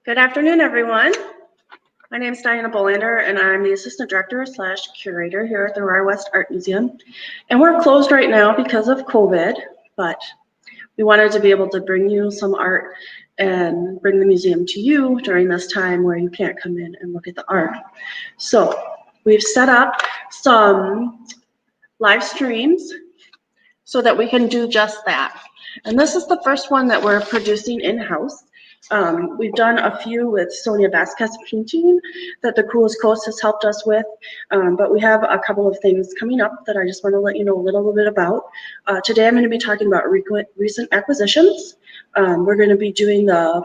Good afternoon, everyone. My name is Diana Bolander, and I'm the Assistant Director / Curator here at the Rahr-West Art Museum. And we're closed right now because of COVID, but we wanted to be able to bring you some art and bring the museum to you during this time where you can't come in and look at the art. So we've set up some live streams so that we can do just that. And this is the first one that we're producing in-house. We've done a few with Sonia Vasquez painting that the Coolest Coast has helped us with, but we have a couple of things coming up that I just want to let you know a little bit about. Today I'm going to be talking about recent acquisitions. We're going to be doing the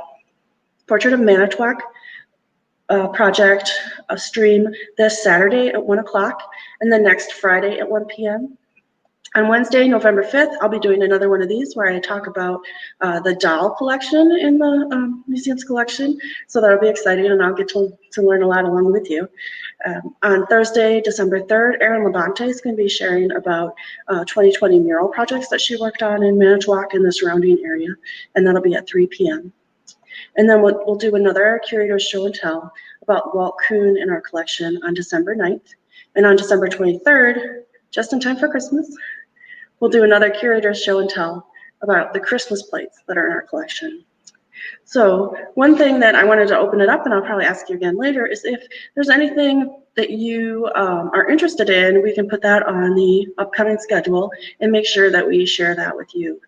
Portrait of Manitowoc project, a stream this Saturday at 1 o'clock and the next Friday at 1 p.m. On Wednesday, November 5th, I'll be doing another one of these where I talk about the doll collection in the museum's collection. So that'll be exciting, and I'll get to learn a lot along with you. On Thursday, December 3rd, Erin Labonte is going to be sharing about 2020 mural projects that she worked on in Manitowoc and the surrounding area, and that'll be at 3 p.m. And then we'll do another Curator's show and tell about Walt Kuhn in our collection on December 9th. And on December 23rd, just in time for Christmas, we'll do another Curator's show and tell about the Christmas plates that are in our collection. So one thing that I wanted to open it up, and I'll probably ask you again later, is if there's anything that you are interested in, we can put that on the upcoming schedule and make sure that we share that with you.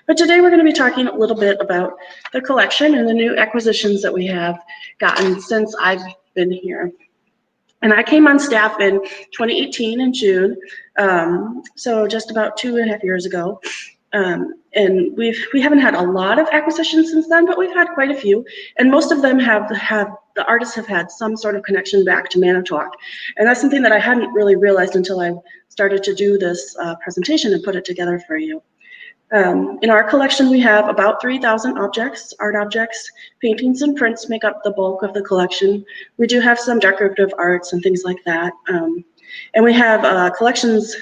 But today we're going to be talking a little bit about the collection and the new acquisitions that we have gotten since I've been here. And I came on staff in 2018 in June, so just about 2.5 years ago. And we haven't had a lot of acquisitions since then, but we've had quite a few. And most of them the artists have had some sort of connection back to Manitowoc. And that's something that I hadn't really realized until I started to do this presentation and put it together for you. In our collection, we have about 3,000 objects, art objects. Paintings and prints make up the bulk of the collection. We do have some decorative arts and things like that. And we have a collections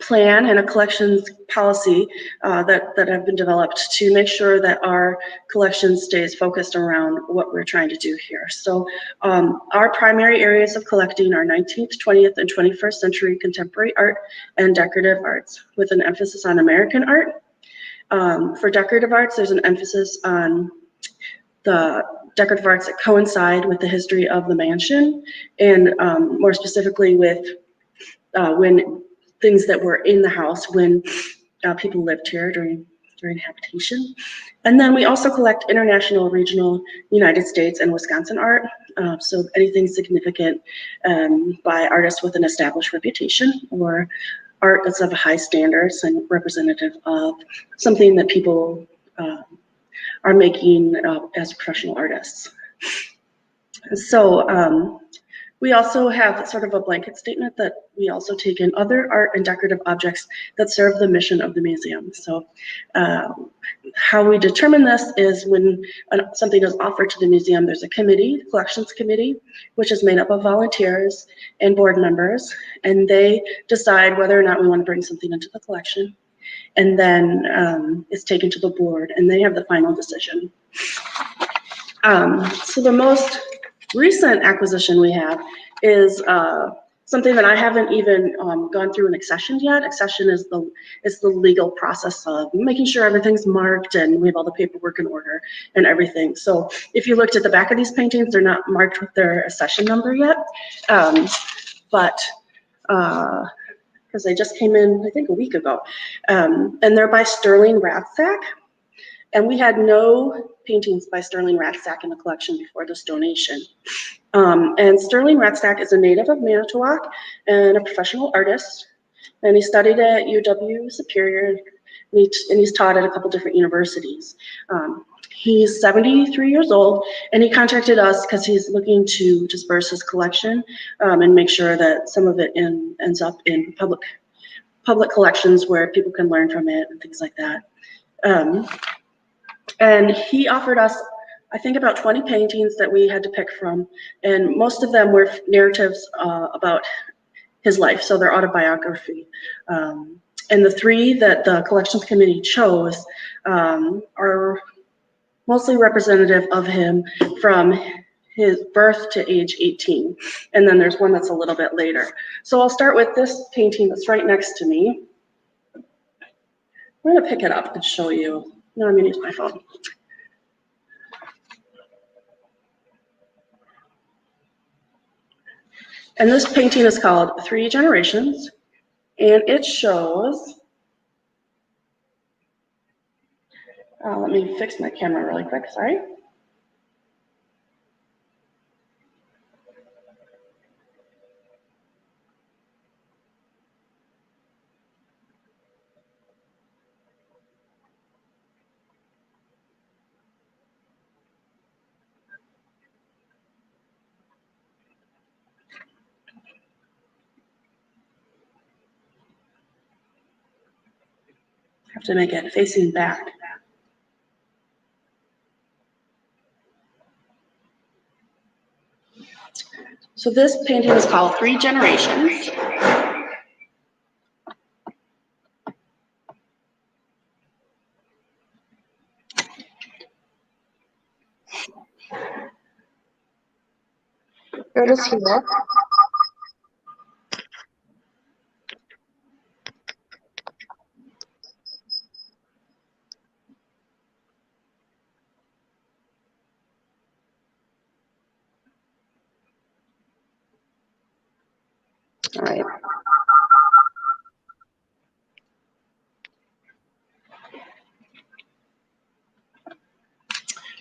plan and a collections policy that have been developed to make sure that our collection stays focused around what we're trying to do here. So our primary areas of collecting are 19th, 20th, and 21st century contemporary art and decorative arts with an emphasis on American art. For decorative arts, there's an emphasis on the decorative arts that coincide with the history of the mansion, and more specifically with when things that were in the house when people lived here during habitation. And then we also collect international, regional, United States, and Wisconsin art. So anything significant by artists with an established reputation, or art that's of high standards and representative of something that people are making as professional artists. So we also have sort of a blanket statement that we also take in other art and decorative objects that serve the mission of the museum. So how we determine this is when something is offered to the museum, there's a committee, the collections committee, which is made up of volunteers and board members, and they decide whether or not we want to bring something into the collection. And then it's taken to the board, and they have the final decision. So the most recent acquisition we have is something that I haven't even gone through an accession yet. Accession is the legal process of making sure everything's marked and we have all the paperwork in order and everything. So if you looked at the back of these paintings, they're not marked with their accession number yet, but because they just came in, I think, a week ago, and they're by Sterling Rathsack. And we had no paintings by Sterling Rathsack in the collection before this donation. And Sterling Rathsack is a native of Manitowoc and a professional artist. And he studied at UW Superior, and he's taught at a couple different universities. He's 73 years old, and he contacted us because he's looking to disperse his collection and make sure that some of it ends up in public collections where people can learn from it and things like that. And he offered us, I think, about 20 paintings that we had to pick from, and most of them were narratives about his life, so they're autobiography. And the three that the collections committee chose are mostly representative of him from his birth to age 18. And then there's one that's a little bit later. So I'll start with this painting that's right next to me. I'm gonna pick it up and show you. No, I'm gonna use my phone. And this painting is called Three Generations, and it shows, let me fix my camera really quick, sorry. Have to make it facing back. So this painting is called Three Generations. Here it is here. All right.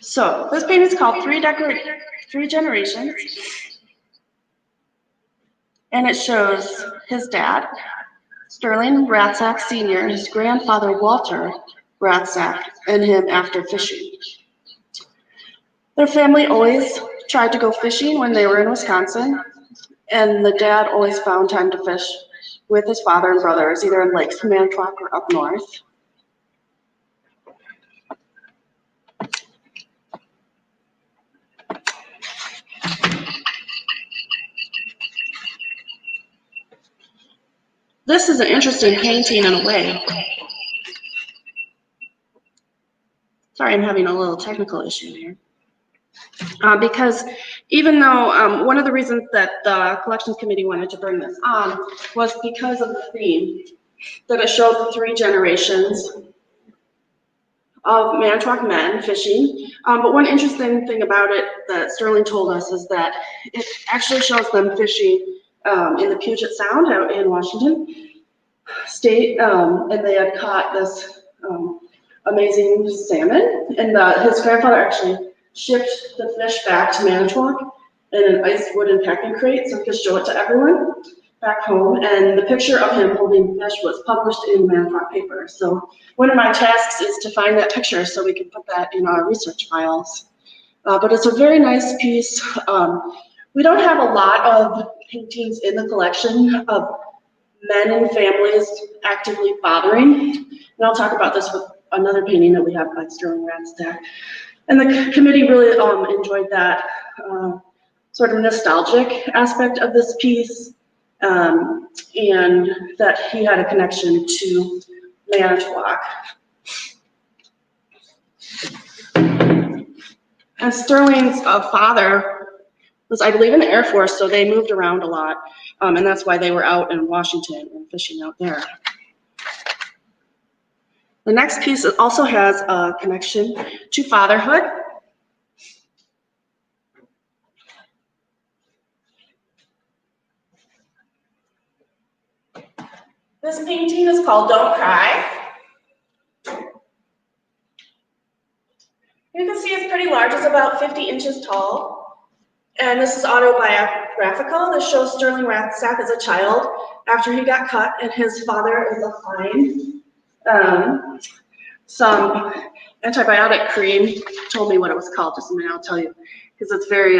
So this painting is called Three Generations, and it shows his dad, Sterling Ratzak Sr., and his grandfather, Walter Ratzak, and him after fishing. Their family always tried to go fishing when they were in Wisconsin, and the dad always found time to fish with his father and brothers, either in Lakes Manitowoc or up north. This is an interesting painting in a way. Sorry, I'm having a little technical issue here. Because even though one of the reasons that the collections committee wanted to bring this on was because of the theme that it showed three generations of Manitowoc men fishing. But one interesting thing about it that Sterling told us is that it actually shows them fishing in the Puget Sound out in Washington State, and they had caught this amazing salmon, and his grandfather actually shipped the fish back to Manitowoc in an iced wooden packing crate so he could show it to everyone back home, and the picture of him holding fish was published in Manitowoc paper. So one of my tasks is to find that picture so we can put that in our research files. But it's a very nice piece. We don't have a lot of paintings in the collection of men and families actively fathering, and I'll talk about this with another painting that we have by Sterling Ratzak. And the committee really enjoyed that sort of nostalgic aspect of this piece, and that he had a connection to Manitowoc. And Sterling's father was, I believe, in the Air Force, so they moved around a lot, and that's why they were out in Washington and fishing out there. The next piece also has a connection to fatherhood. This painting is called Don't Cry. You can see it's pretty large. It's about 50 inches tall. And this is autobiographical. This shows Sterling Ratzak as a child after he got cut, and his father is applying some antibiotic cream. He told me what it was called. Just a minute, I'll tell you, because it's very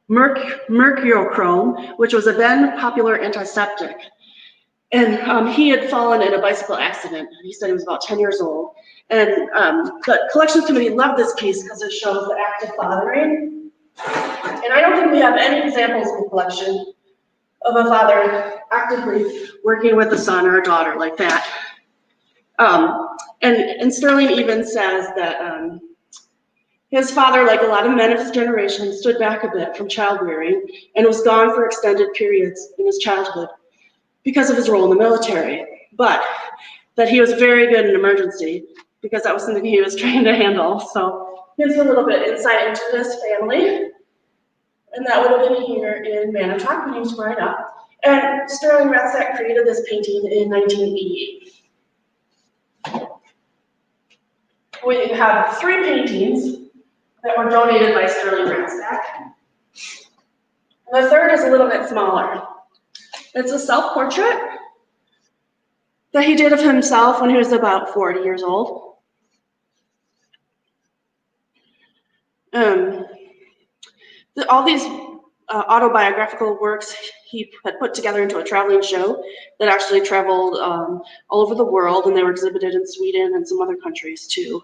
mercurochrome, which was a then popular antiseptic. And he had fallen in a bicycle accident. He said he was about 10 years old. And the collections committee loved this piece because it shows the act of fathering. And I don't think we have any examples in the collection of a father actively working with a son or a daughter like that. And Sterling even says that his father, like a lot of men of his generation, stood back a bit from child rearing and was gone for extended periods in his childhood because of his role in the military, but that he was very good in emergency because that was something he was trained to handle. So here's a little bit insight into this family. And that would have been here in Manitowoc when he was growing up. And Sterling Ratzak created this painting in 1988. We have 3 paintings that were donated by Sterling Ratzak. The third is a little bit smaller. It's a self-portrait that he did of himself when he was about 40 years old. All these autobiographical works he had put together into a traveling show that actually traveled all over the world, and they were exhibited in Sweden and some other countries too.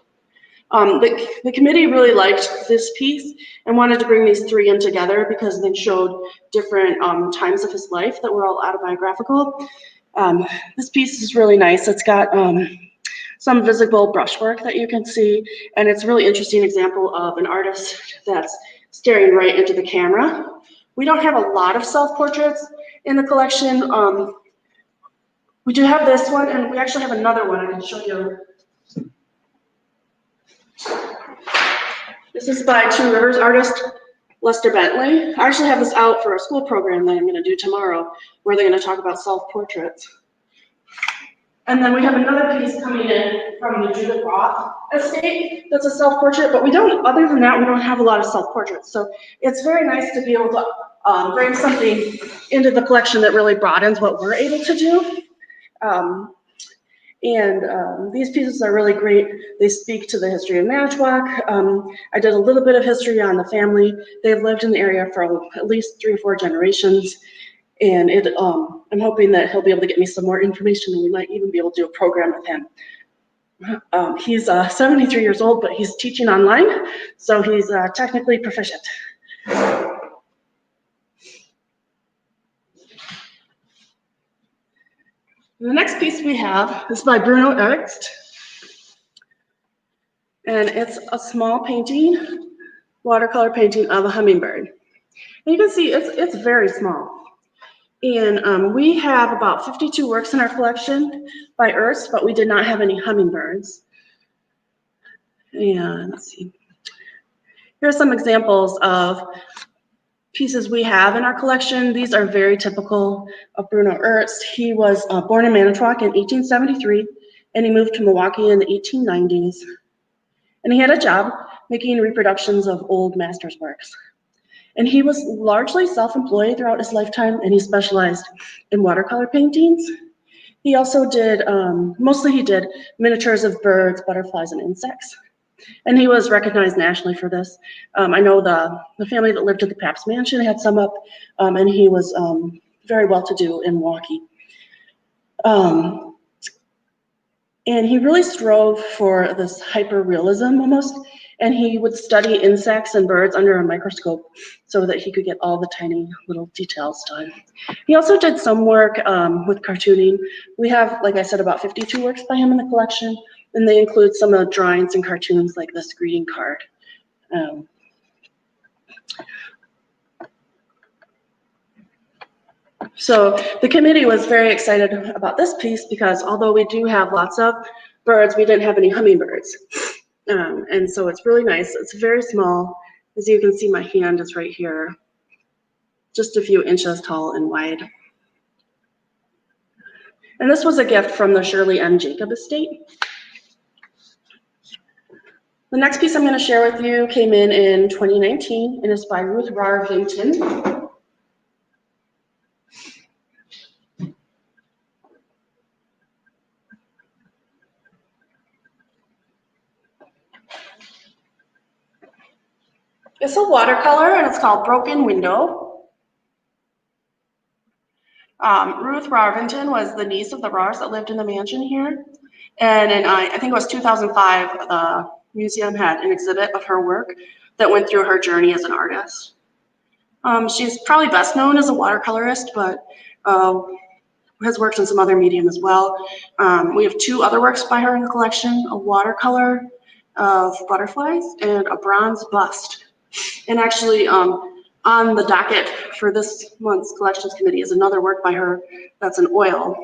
The committee really liked this piece and wanted to bring these 3 in together because they showed different times of his life that were all autobiographical. This piece is really nice. It's got some visible brushwork that you can see, and it's a really interesting example of an artist that's staring right into the camera. We don't have a lot of self-portraits in the collection. We do have this one, and we actually have another one I can show you. This is by Two Rivers artist Lester Bentley. I actually have this out for a school program that I'm going to do tomorrow, where they're going to talk about self-portraits. And then we have another piece coming in from the Judith Roth estate that's a self-portrait, but we don't, other than that, we don't have a lot of self-portraits. So it's very nice to be able to bring something into the collection that really broadens what we're able to do. These pieces are really great. They speak to the history of Manitowoc. I did a little bit of history on the family. They've lived in the area for at least 3 or 4 generations. And I'm hoping that he'll be able to get me some more information, and we might even be able to do a program with him. He's 73 years old, but he's teaching online, so he's technically proficient. The next piece we have is by Bruno Ernst, and it's a small painting, watercolor painting of a hummingbird. And you can see it's very small. And we have about 52 works in our collection by Ernst, but we did not have any hummingbirds. And let's see. Here are some examples of pieces we have in our collection. These are very typical of Bruno Ernst. He was born in Manitowoc in 1873, and he moved to Milwaukee in the 1890s. And he had a job making reproductions of old masters' works. And he was largely self-employed throughout his lifetime, and he specialized in watercolor paintings. He also did, mostly he did miniatures of birds, butterflies, and insects. And he was recognized nationally for this. I know the family that lived at the Pabst Mansion had some up, and he was very well-to-do in Milwaukee. And he really strove for this hyper-realism almost, and he would study insects and birds under a microscope so that he could get all the tiny little details done. He also did some work with cartooning. We have, like I said, about 52 works by him in the collection, and they include some of the drawings and cartoons like this greeting card. So the committee was very excited about this piece because although we do have lots of birds, we didn't have any hummingbirds. And so it's really nice. It's very small. As you can see, my hand is right here, just a few inches tall and wide. And this was a gift from the Shirley M. Jacob estate. The next piece I'm going to share with you came in 2019 and is by Ruth Rahr-West. It's a watercolor, and it's called Broken Window. Ruth Rahr-West was the niece of the Rahrs that lived in the mansion here. And in, I think it was 2005, the museum had an exhibit of her work that went through her journey as an artist. She's probably best known as a watercolorist, but has worked in some other medium as well. We have 2 other works by her in the collection, a watercolor of butterflies and a bronze bust. And actually, on the docket for this month's collections committee is another work by her that's an oil.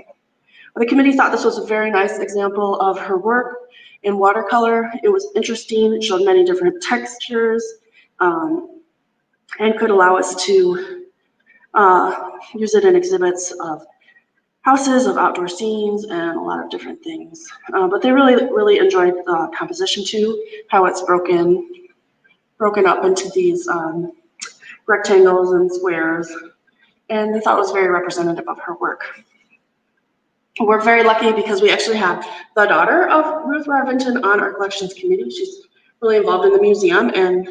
The committee thought this was a very nice example of her work in watercolor. It was interesting, it showed many different textures, and could allow us to use it in exhibits of houses, of outdoor scenes, and a lot of different things. But they really enjoyed the composition too, how it's broken up into these rectangles and squares, and they thought it was very representative of her work. We're very lucky because we actually have the daughter of Ruth Rahr-Vinton on our collections committee. She's really involved in the museum and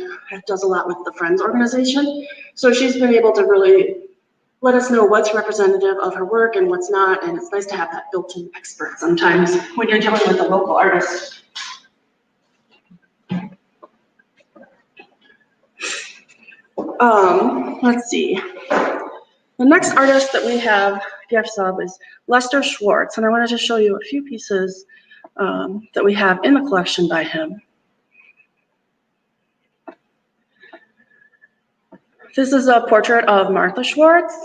does a lot with the Friends organization. So she's been able to really let us know what's representative of her work and what's not, and it's nice to have that built-in expert sometimes when you're dealing with a local artist. Let's see. The next artist that we have gifts of is Lester Schwartz, and I wanted to show you a few pieces that we have in the collection by him. This is a portrait of Martha Schwartz.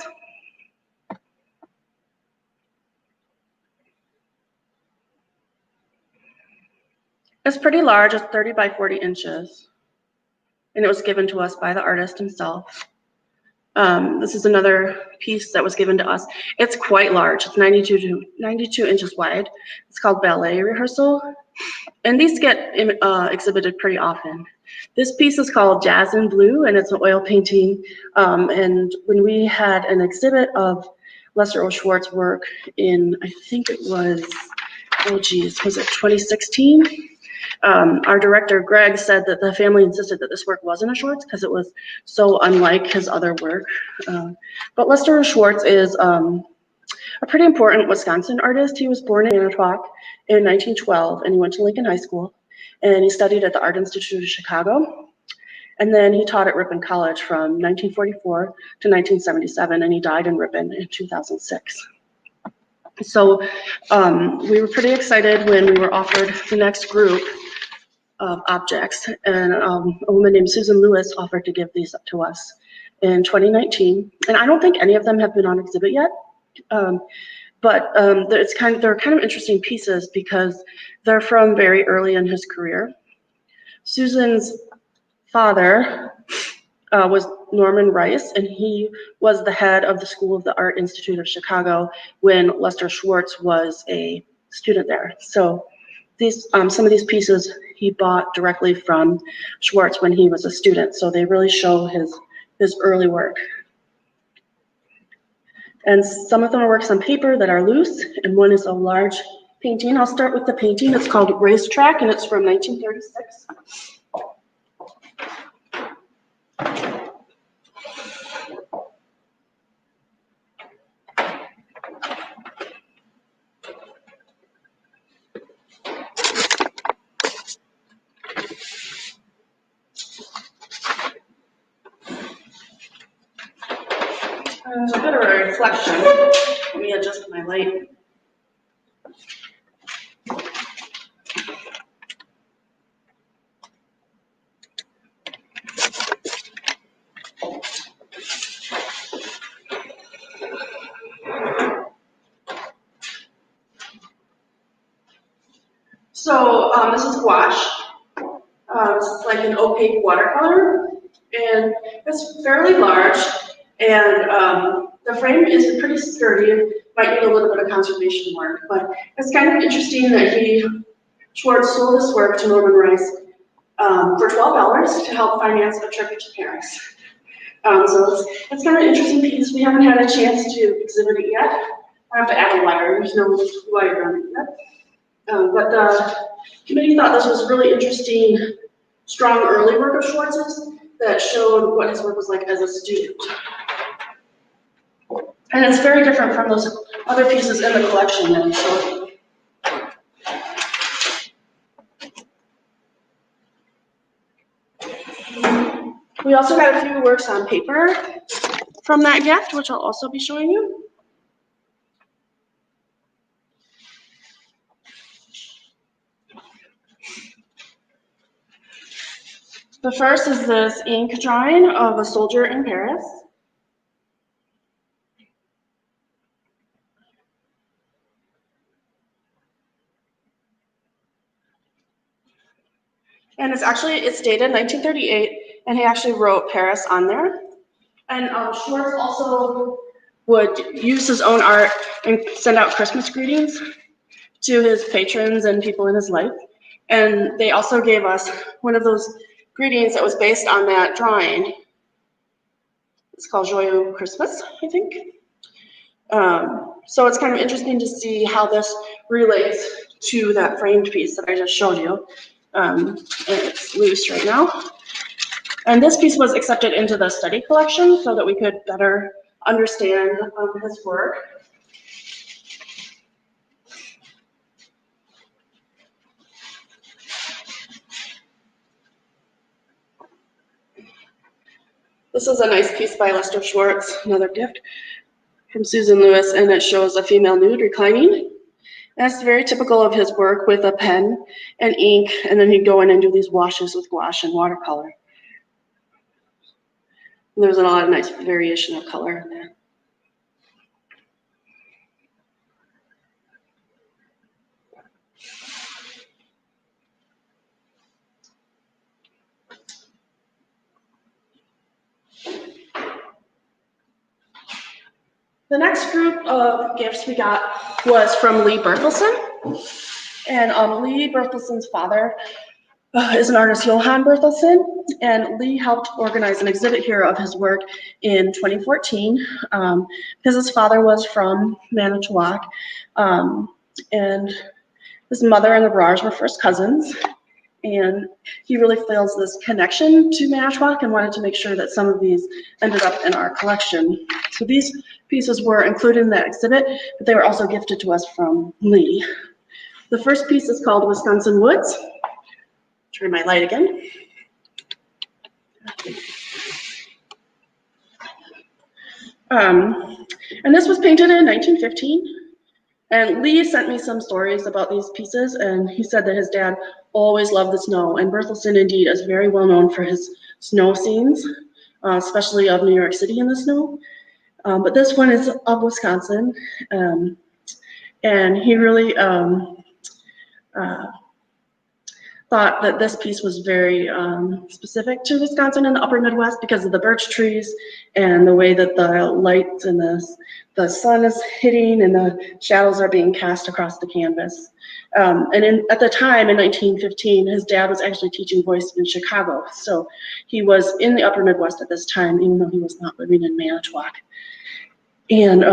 It's pretty large, it's 30 by 40 inches, and it was given to us by the artist himself. This is another piece that was given to us. It's quite large, it's 92 inches wide. It's called Ballet Rehearsal, and these get exhibited pretty often. This piece is called Jazz in Blue, and it's an oil painting. And when we had an exhibit of Lester Schwartz's work in, I think it was, was it 2016? Our director, Greg, said that the family insisted that this work wasn't a Schwartz because it was so unlike his other work. But Lester Schwartz is a pretty important Wisconsin artist. He was born in Manitowoc in 1912, and he went to Lincoln High School, and he studied at the Art Institute of Chicago. And then he taught at Ripon College from 1944 to 1977, and he died in Ripon in 2006. So we were pretty excited when we were offered the next group of objects, and a woman named Susan Lewis offered to give these up to us in 2019. And I don't think any of them have been on exhibit yet, but they're kind of interesting pieces because they're from very early in his career. Susan's father was Norman Rice, and he was the head of the School of the Art Institute of Chicago when Lester Schwartz was a student there. So these, some of these pieces he bought directly from Schwartz when he was a student, so they really show his early work. And some of them are works on paper that are loose, and one is a large painting. I'll start with the painting. It's called Racetrack, and it's from 1936. There's a bit of a reflection. Let me adjust my light. So this is gouache. This is like an opaque watercolor, and it's fairly large, and the frame is pretty sturdy. Might need a little bit of conservation work, but it's kind of interesting that Schwartz sold this work to Norman Rice for $12 to help finance a trip to Paris. So it's kind of an interesting piece. We haven't had a chance to exhibit it yet. I have to add a wire. There's no wire on it yet. But the committee thought this was really interesting, strong early work of Schwartz's that showed what his work was like as a student. And it's very different from those other pieces in the collection that I'm showing you. We also got a few works on paper from that gift, which I'll also be showing you. The first is this ink drawing of a soldier in Paris. And it's dated 1938, and he actually wrote Paris on there. And Schwartz also would use his own art and send out Christmas greetings to his patrons and people in his life. And they also gave us one of those greetings that was based on that drawing. It's called Joyeux Christmas, I think. So it's kind of interesting to see how this relates to that framed piece that I just showed you. And it's loose right now. And this piece was accepted into the study collection so that we could better understand his work. This is a nice piece by Lester Schwartz, another gift from Susan Lewis, and it shows a female nude reclining. That's very typical of his work with a pen and ink, and then he'd go in and do these washes with gouache and watercolor. And there's a lot of nice variation of color in there. The next group of gifts we got was from Lee Berthelsen. And Lee Berthelson's father is an artist, Johann Berthelsen, and Lee helped organize an exhibit here of his work in 2014 because his father was from Manitowoc, and his mother and the Rahrs were first cousins. And he really feels this connection to Manitowoc and wanted to make sure that some of these ended up in our collection. So these pieces were included in that exhibit, but they were also gifted to us from Lee. The first piece is called Wisconsin Woods. Turn my light again. And this was painted in 1915. And Lee sent me some stories about these pieces, and he said that his dad always loved the snow. And Berthelsen, indeed, is very well known for his snow scenes, especially of New York City in the snow. But this one is of Wisconsin, and he really thought that this piece was very specific to Wisconsin and the upper Midwest because of the birch trees and the way that the lights and the sun is hitting and the shadows are being cast across the canvas. At the time, in 1915, his dad was actually teaching voice in Chicago. So he was in the upper Midwest at this time, even though he was not living in Manitowoc. And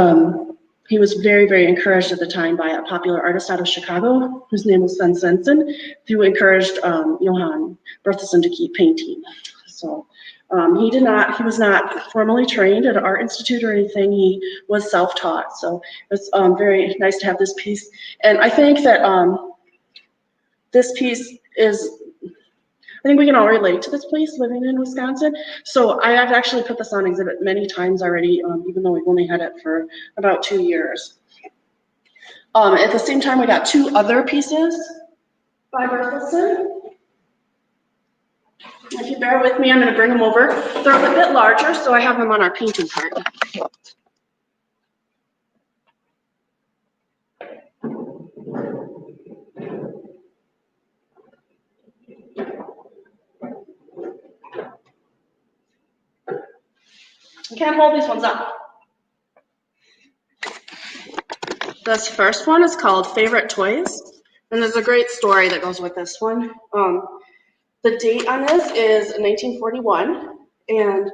he was very, very encouraged at the time by a popular artist out of Chicago, whose name was Sven Svensson, who encouraged Johann Berthelsen to keep painting. So he was not formally trained at an art institute or anything. He was self-taught. So it's very nice to have this piece. And I think that this piece I think we can all relate to this place living in Wisconsin. So I have actually put this on exhibit many times already, even though we've only had it for about 2 years. At the same time, we got 2 other pieces by Berthelsen. If you bear with me, I'm going to bring them over. They're a bit larger, so I have them on our painting cart. You can't hold these ones up. This first one is called Favorite Toys, and there's a great story that goes with this one. The date on this is 1941, and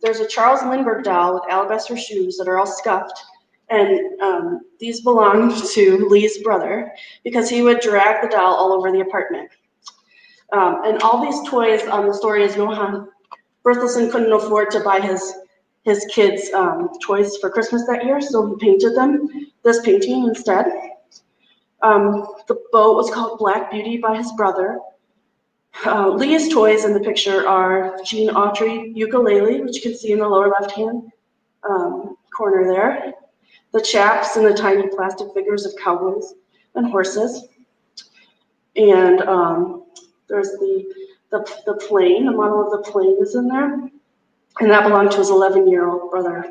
there's a Charles Lindbergh doll with alabaster shoes that are all scuffed, and these belonged to Lee's brother because he would drag the doll all over the apartment. And all these toys, the story is Johann Berthelsen couldn't afford to buy his kids toys for Christmas that year, so he painted them this painting instead. The boat was called Black Beauty by his brother. Leah's toys in the picture are Jean Autry ukulele, which you can see in the lower left-hand corner there. The chaps and the tiny plastic figures of cowboys and horses. And there's the the plane, the model of the plane is in there, and that belonged to his 11-year-old brother.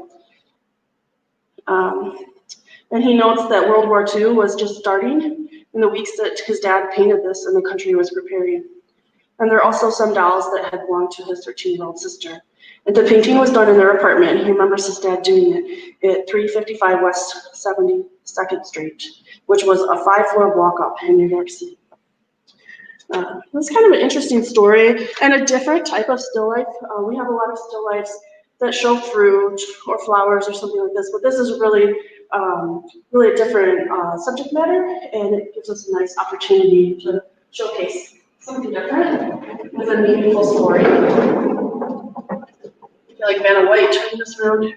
And he notes that World War II was just starting in the weeks that his dad painted this and the country was preparing. And there are also some dolls that had belonged to his 13-year-old sister. And the painting was done in their apartment. He remembers his dad doing it at 355 West 72nd Street, which was a 5-floor walk-up in New York City. It's kind of an interesting story and a different type of still life. We have a lot of still lifes that show fruit or flowers or something like this, but this is really, really a different subject matter, and it gives us a nice opportunity to showcase something different with a meaningful story. I feel like Vanna White turning this around.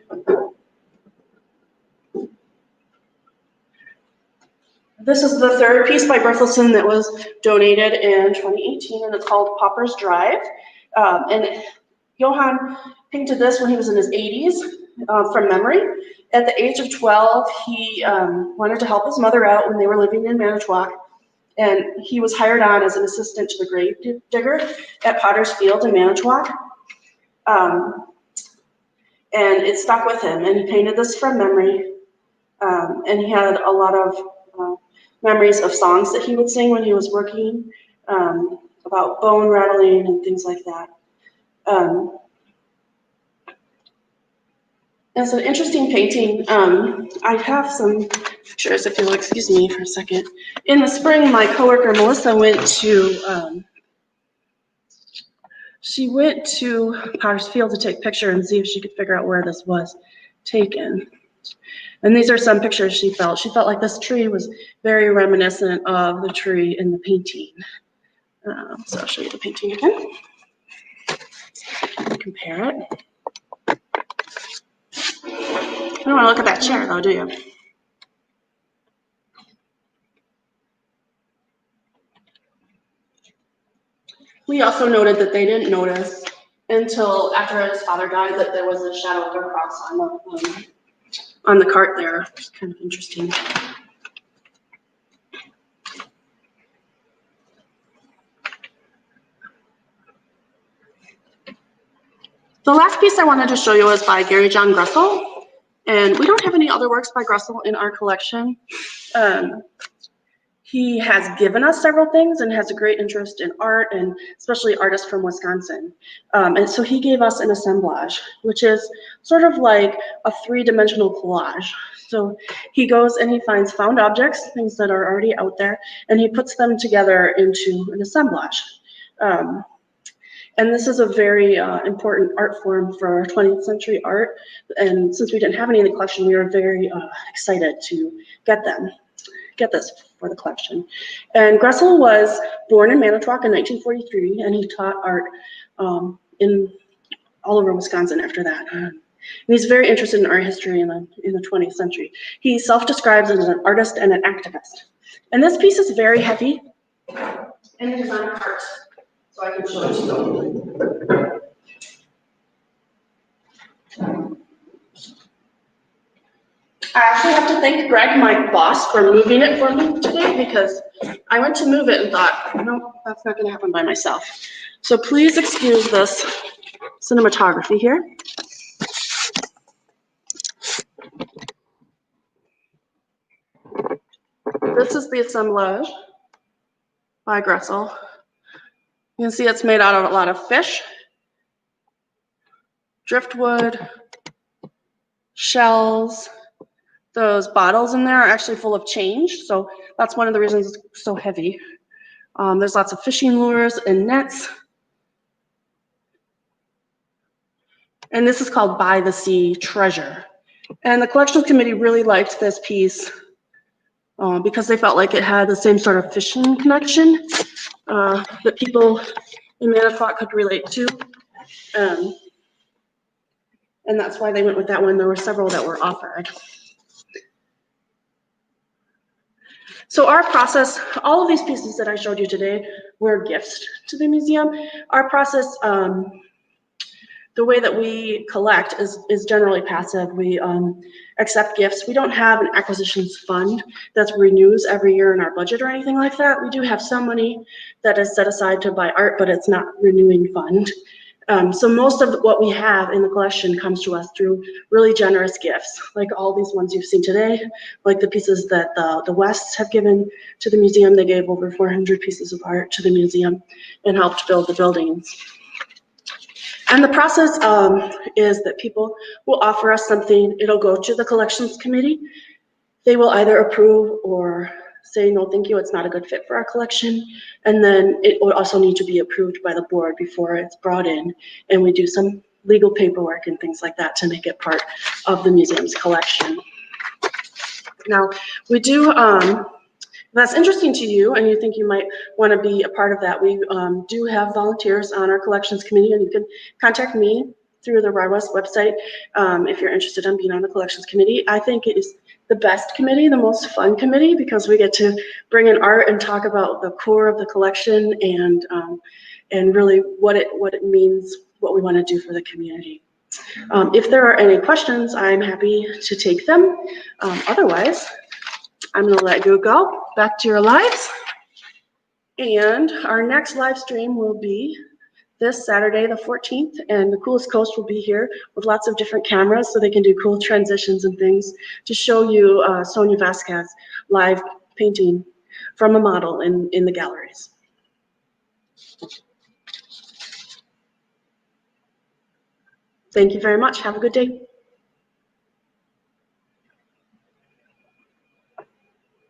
This is the third piece by Berthelsen that was donated in 2018, and it's called Pauper's Drive. And Johann painted this when he was in his 80s from memory. At the age of 12, he wanted to help his mother out when they were living in Manitowoc, and he was hired on as an assistant to the grave digger at Potter's Field in Manitowoc. And it stuck with him, and he painted this from memory. And he had a lot of memories of songs that he would sing when he was working, about bone rattling and things like that. It's an interesting painting. I have some pictures, if you'll excuse me for a second. In the spring, my coworker Melissa went to Potter's Field to take pictures and see if she could figure out where this was taken. And these are some pictures she felt. She felt like this tree was very reminiscent of the tree in the painting. So I'll show you the painting again. Compare it. You don't want to look at that chair though, do you? We also noted that they didn't notice until after his father died that there was a shadow of a cross on the cart there. It's kind of interesting. The last piece I wanted to show you is by Gary John Gressel, and we don't have any other works by Gressel in our collection. He has given us several things and has a great interest in art, and especially artists from Wisconsin. And so he gave us an assemblage, which is sort of like a 3-dimensional collage. So he goes and he finds found objects, things that are already out there, and he puts them together into an assemblage. And this is a very important art form for 20th century art. And since we didn't have any in the collection, we were very excited to get this for the collection. And Gressel was born in Manitowoc in 1943, and he taught art in all over Wisconsin after that. And he's very interested in art history in the 20th century. He self-describes as an artist and an activist. And this piece is very heavy, and it is on a cart, so I can show it to you. I actually have to thank Greg, my boss, for moving it for me today, because I went to move it and thought, no, that's not going to happen by myself. So please excuse this cinematography here. This is the assemblage by Gressel. You can see it's made out of a lot of fish, driftwood, shells. Those bottles in there are actually full of change, so that's one of the reasons it's so heavy. There's lots of fishing lures and nets. And this is called By the Sea Treasure. And the collections committee really liked this piece because they felt like it had the same sort of fishing connection that people in Manitowoc could relate to. And that's why they went with that one. There were several that were offered. So our process, all of these pieces that I showed you today were gifts to the museum. Our process the way that we collect is generally passive. We accept gifts. We don't have an acquisitions fund that renews every year in our budget or anything like that. We do have some money that is set aside to buy art, but it's not renewing fund. So most of what we have in the collection comes to us through really generous gifts, like all these ones you've seen today, like the pieces that the Wests have given to the museum. They gave over 400 pieces of art to the museum and helped build the buildings. And the process is that people will offer us something. It'll go to the collections committee. They will either approve or say, no, thank you, it's not a good fit for our collection. And then it will also need to be approved by the board before it's brought in. And we do some legal paperwork and things like that to make it part of the museum's collection. Now, we do, if that's interesting to you and you think you might want to be a part of that, we do have volunteers on our collections committee, and you can contact me through the Rahr-West website if you're interested in being on the collections committee. I think it is the best committee, the most fun committee, because we get to bring in art and talk about the core of the collection and really what it means, what we want to do for the community. If there are any questions, I'm happy to take them. Otherwise, I'm going to let you go back to your lives. And our next live stream will be this Saturday, the 14th, and the Coolest Coast will be here with lots of different cameras so they can do cool transitions and things to show you Sonia Vasquez live painting from a model in the galleries. Thank you very much. Have a good day.